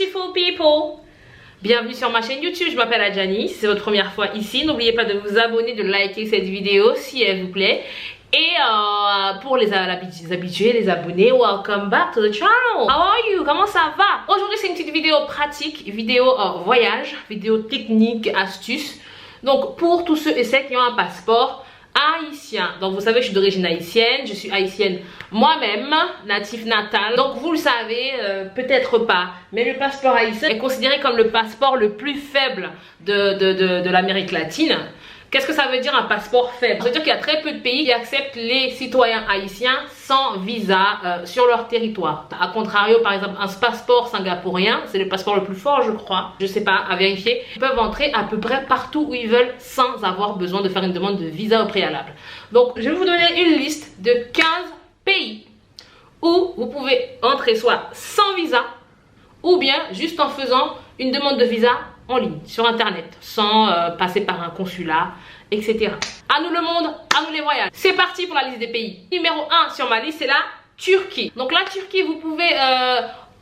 beautiful people! Bienvenue sur ma chaîne YouTube, je m'appelle Adjani. Si c'est votre première fois ici, n'oubliez pas de vous abonner, de liker cette vidéo si elle vous plaît. Et pour les habitués, les abonnés, welcome back to the channel. How are you? Comment ça va? Aujourd'hui c'est une petite vidéo pratique, vidéo voyage, vidéo technique, astuce. Donc pour tous ceux et celles qui ont un passeport haïtien, donc vous savez que je suis d'origine haïtienne, je suis haïtienne moi-même, natif natal, donc vous le savez peut-être pas, mais le passeport haïtien est considéré comme le passeport le plus faible de l'Amérique latine. Qu'est-ce que ça veut dire un passeport faible? Ça veut dire qu'il y a très peu de pays qui acceptent les citoyens haïtiens sans visa sur leur territoire. A contrario, par exemple, un passeport singapourien, c'est le passeport le plus fort, je crois. Je sais pas, à vérifier. Ils peuvent entrer à peu près partout où ils veulent sans avoir besoin de faire une demande de visa au préalable. Donc, je vais vous donner une liste de 15 pays où vous pouvez entrer soit sans visa ou bien juste en faisant une demande de visa en ligne, sur internet, sans passer par un consulat, etc. À nous le monde, à nous les voyages. C'est parti pour la liste des pays. Numéro 1 sur ma liste, c'est la Turquie. Donc la Turquie, vous pouvez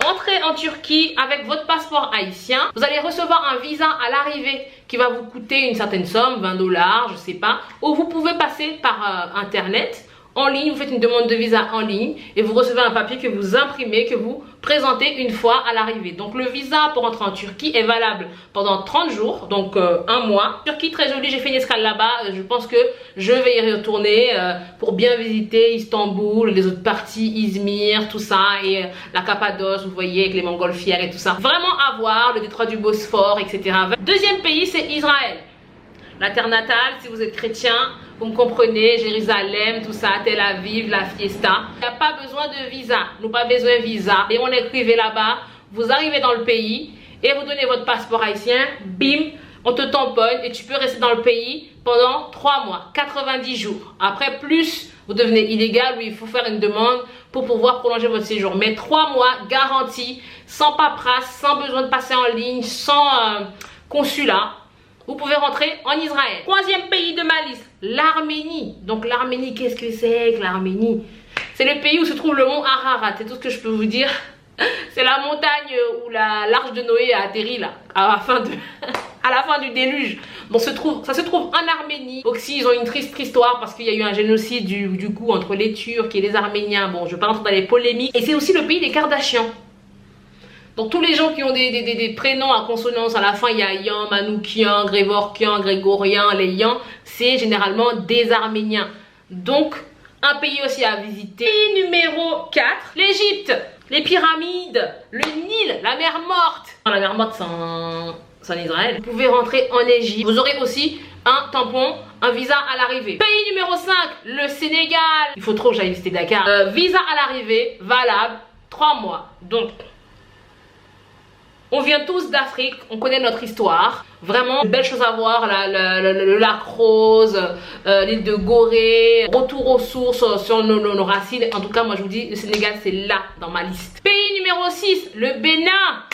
entrer en Turquie avec votre passeport haïtien. Vous allez recevoir un visa à l'arrivée qui va vous coûter une certaine somme, 20 $, je sais pas. Ou vous pouvez passer par internet. En ligne, vous faites une demande de visa en ligne et vous recevez un papier que vous imprimez, que vous présentez une fois à l'arrivée. Donc le visa pour entrer en Turquie est valable pendant 30 jours, donc un mois. Turquie très jolie, j'ai fait une escale là-bas, je pense que je vais y retourner pour bien visiter Istanbul, les autres parties, Izmir, tout ça, et la Cappadoce, vous voyez, avec les montgolfières et tout ça. Vraiment à voir, le détroit du Bosphore, etc. Deuxième pays, c'est Israël. La terre natale, si vous êtes chrétien, vous me comprenez, Jérusalem, tout ça, Tel Aviv, la fiesta. Il n'y a pas besoin de visa, nous pas besoin de visa. Et on écrivait là-bas, vous arrivez dans le pays et vous donnez votre passeport haïtien, bim, on te tamponne et tu peux rester dans le pays pendant 3 mois, 90 jours. Après, plus vous devenez illégal, oui, il faut faire une demande pour pouvoir prolonger votre séjour. Mais 3 mois garantis, sans paperasse, sans besoin de passer en ligne, sans consulat. Vous pouvez rentrer en Israël. Troisième pays de ma liste, l'Arménie. Donc l'Arménie, qu'est-ce que c'est que l'Arménie? C'est le pays où se trouve le mont Ararat. C'est tout ce que je peux vous dire. C'est la montagne où l'arche de Noé a atterri là, à la fin du déluge. Donc ça se trouve en Arménie. Aussi, ils ont une triste histoire parce qu'il y a eu un génocide du coup entre les Turcs et les Arméniens. Bon, je ne vais pas rentrer dans les polémiques. Et c'est aussi le pays des Kardashians. Donc tous les gens qui ont des prénoms à consonance à la fin, il y a Yan, Manoukian, Grévorkian, Grégorien, les Yan, c'est généralement des Arméniens. Donc un pays aussi à visiter. Pays numéro 4, l'Égypte, les pyramides, le Nil, la mer morte. La mer morte c'est en Israël. Vous pouvez rentrer en Égypte. Vous aurez aussi un tampon, un visa à l'arrivée. Pays numéro 5, le Sénégal. Il faut trop que j'aille visiter Dakar. Visa à l'arrivée, valable 3 mois. Donc on vient tous d'Afrique, on connaît notre histoire. Vraiment, belle chose à voir, le lac Rose, l'île de Gorée, retour aux sources sur nos racines. En tout cas, moi je vous dis, le Sénégal c'est là dans ma liste. Pays numéro 6, le Bénin.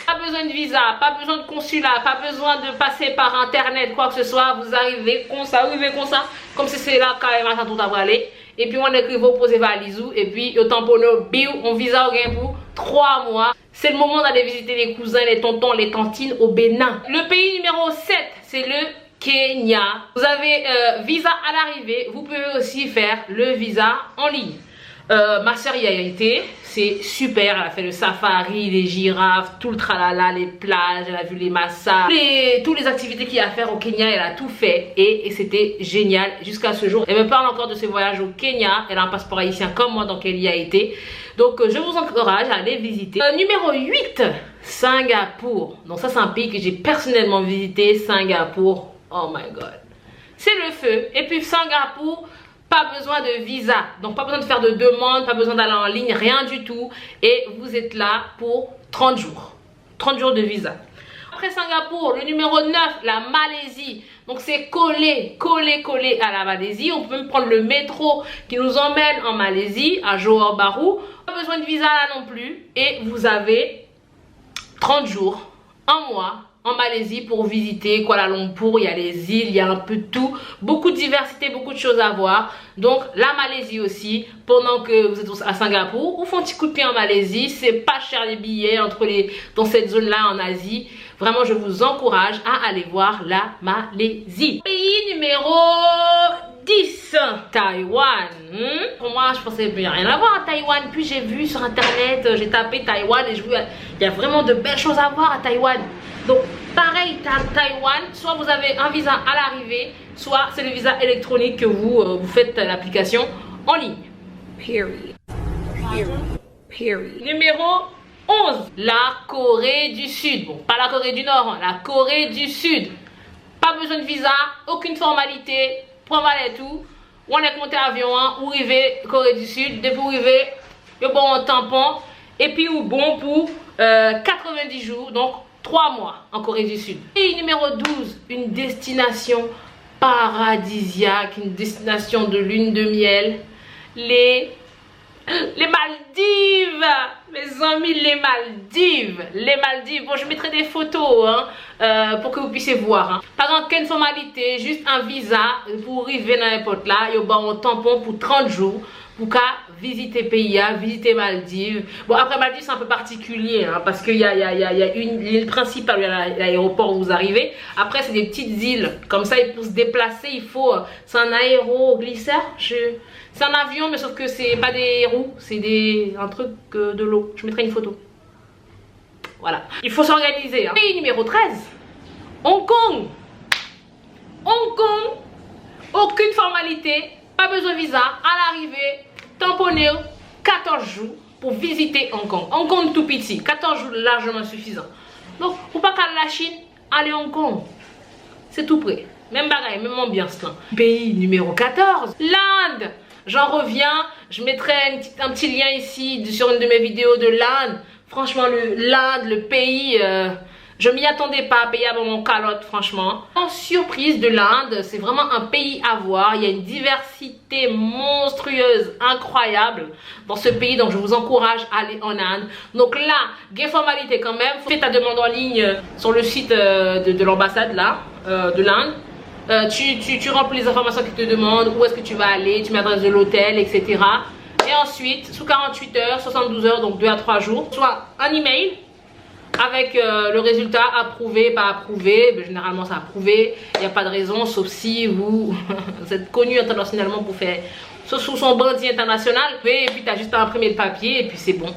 Pas besoin de visa, pas besoin de consulat, pas besoin de passer par internet, quoi que ce soit. Vous arrivez comme ça, comme si c'est là carrément tout à aller. Et puis on écrit vos posez valisou et puis au tamponneau, biou, on visa au gain pour 3 mois. C'est le moment d'aller visiter les cousins, les tontons, les tantines au Bénin. Le pays numéro 7, c'est le Kenya. Vous avez visa à l'arrivée. Vous pouvez aussi faire le visa en ligne. Ma soeur y a été, c'est super, elle a fait le safari, les girafes, tout le tralala, les plages, elle a vu les massas, toutes les activités qu'il y a à faire au Kenya, elle a tout fait et c'était génial jusqu'à ce jour. Elle me parle encore de ses voyages au Kenya, elle a un passeport haïtien comme moi donc elle y a été. Donc je vous encourage à aller visiter. Numéro 8, Singapour. Donc ça c'est un pays que j'ai personnellement visité, Singapour, oh my god. C'est le feu. Et puis Singapour, pas besoin de visa, donc pas besoin de faire de demande, pas besoin d'aller en ligne, rien du tout. Et vous êtes là pour 30 jours. 30 jours de visa. Après Singapour, le numéro 9, la Malaisie. Donc c'est collé à la Malaisie. On peut même prendre le métro qui nous emmène en Malaisie, à Johor Bahru. Pas besoin de visa là non plus. Et vous avez 30 jours, 1 mois en Malaisie pour visiter Kuala Lumpur. Il y a les îles, il y a un peu de tout, beaucoup de diversité, beaucoup de choses à voir. Donc la Malaisie aussi, pendant que vous êtes à Singapour, vous faites un petit coup de pied en Malaisie. C'est pas cher les billets dans cette zone là en Asie. Vraiment, je vous encourage à aller voir la Malaisie. Pays numéro 10, Taïwan. Pour moi, je pensais qu'il n'y a rien à voir à Taïwan. Puis j'ai vu sur internet, j'ai tapé Taïwan et je vois il y a vraiment de belles choses à voir à Taïwan. Donc pareil, Taïwan, soit vous avez un visa à l'arrivée, soit c'est le visa électronique que vous faites l'application en ligne. Numéro 11, la Corée du Sud. Bon, pas la Corée du Nord, hein, la Corée du Sud. Pas besoin de visa, aucune formalité, point et tout. On est monté à avion, hein, ou arrivé Corée du Sud, depuis vous arrivez, le bon tampon, et puis ou bon pour 90 jours, donc 3 mois en Corée du Sud. Et numéro 12, une destination paradisiaque, une destination de lune de miel, les Maldives, mes amis, les Maldives. Bon, je mettrai des photos hein, pour que vous puissiez voir. Hein. Par contre, qu'une formalité, juste un visa pour arriver dans n'importe là. Il y a un tampon pour 30 jours pour qu'à visiter pays, visiter Maldives. Bon, après Maldives, c'est un peu particulier hein, parce qu'il y a une l'île principale, il y a l'aéroport où vous arrivez. Après, c'est des petites îles. Comme ça, pour se déplacer, il faut. C'est un aéroglisseur. C'est un avion, mais sauf que c'est pas des roues, c'est un truc de l'eau. Je mettrai une photo. Voilà. Il faut s'organiser. Hein. Pays numéro 13. Hong Kong. Hong Kong. Aucune formalité. Pas besoin de visa. À l'arrivée, tamponné 14 jours pour visiter Hong Kong. Hong Kong tout petit. 14 jours largement suffisant. Donc, pour pas qu'à la Chine, allez Hong Kong. C'est tout près. Même bagaille, même ambiance là. Pays numéro 14. L'Inde. J'en reviens, je mettrai un petit lien ici sur une de mes vidéos de l'Inde. Franchement, l'Inde, le pays, je m'y attendais pas à payer avant mon calotte, franchement. En surprise de l'Inde, c'est vraiment un pays à voir. Il y a une diversité monstrueuse, incroyable dans ce pays. Donc, je vous encourage à aller en Inde. Donc là, gain formalité quand même. Fais ta demande en ligne sur le site de l'ambassade là, de l'Inde. Tu remplis les informations qu'ils te demandent, où est-ce que tu vas aller, tu mets l'adresse de l'hôtel, etc. Et ensuite, sous 48 heures, 72 heures, donc 2 à 3 jours, soit un email avec le résultat approuvé, pas approuvé. Ben, généralement, c'est approuvé. Il n'y a pas de raison, sauf si vous êtes connu internationalement pour faire sous son bandit international. Et puis, tu as juste à imprimer le papier et puis c'est bon.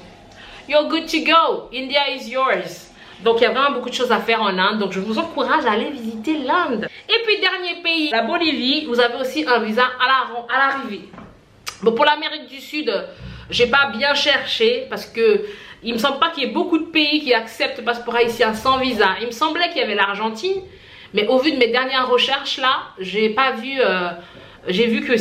You're good to go. India is yours. Donc il y a vraiment beaucoup de choses à faire en Inde. Donc je vous encourage à aller visiter l'Inde. Et puis dernier pays, la Bolivie. Vous avez aussi un visa à l'arrivée. Bon, pour l'Amérique du Sud, j'ai pas bien cherché parce que il me semble pas qu'il y ait beaucoup de pays qui acceptent le passeport haïtien sans visa. Il me semblait qu'il y avait l'Argentine, mais au vu de mes dernières recherches là, j'ai pas vu. J'ai vu que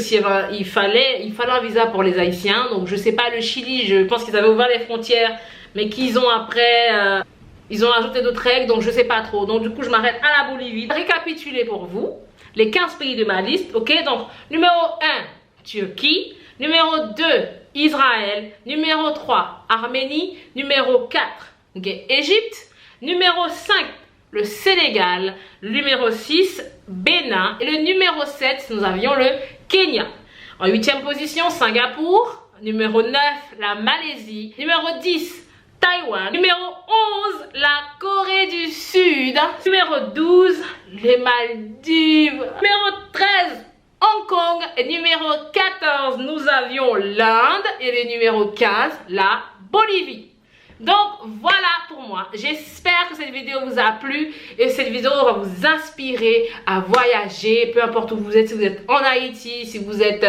il fallait un visa pour les Haïtiens. Donc je sais pas, le Chili, je pense qu'ils avaient ouvert les frontières, mais qu'ils ont après. Ils ont ajouté d'autres règles, donc je sais pas trop. Donc du coup, je m'arrête à la Bolivie. Récapituler pour vous les 15 pays de ma liste. Ok, donc numéro 1, Turquie. Numéro 2, Israël. Numéro 3, Arménie. Numéro 4, okay, Égypte. Numéro 5, le Sénégal. Numéro 6, Bénin. Et le numéro 7, nous avions le Kenya. En 8e position, Singapour. Numéro 9, la Malaisie. Numéro 10, Taïwan. Numéro 11, la Corée du Sud. Numéro 12, les Maldives. Numéro 13, Hong Kong. Et numéro 14, nous avions l'Inde. Et le numéro 15, la Bolivie. Donc voilà pour moi. J'espère que cette vidéo vous a plu. Et cette vidéo va vous inspirer à voyager. Peu importe où vous êtes. Si vous êtes en Haïti, si vous êtes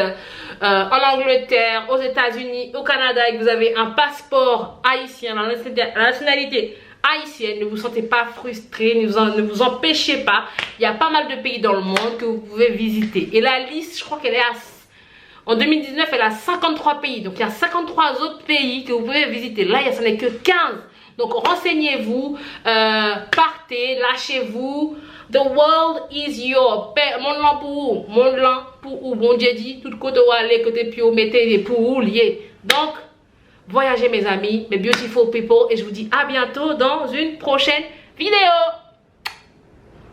en Angleterre, aux États-Unis, au Canada et que vous avez un passeport haïtien, la nationalité haïtienne, ne vous sentez pas frustré, ne vous empêchez pas. Il y a pas mal de pays dans le monde que vous pouvez visiter. Et la liste, je crois qu'elle est en 2019, elle a 53 pays. Donc il y a 53 autres pays que vous pouvez visiter. Là, ça n'est que 15. Donc renseignez-vous, partez, lâchez-vous. The world is your père. Monde là pour où? Monde là pour où? Bon Dieu dit, tout côté où aller, côté pio, mettez les pour où lier. Donc, voyagez mes amis, mes beautiful people. Et je vous dis à bientôt dans une prochaine vidéo.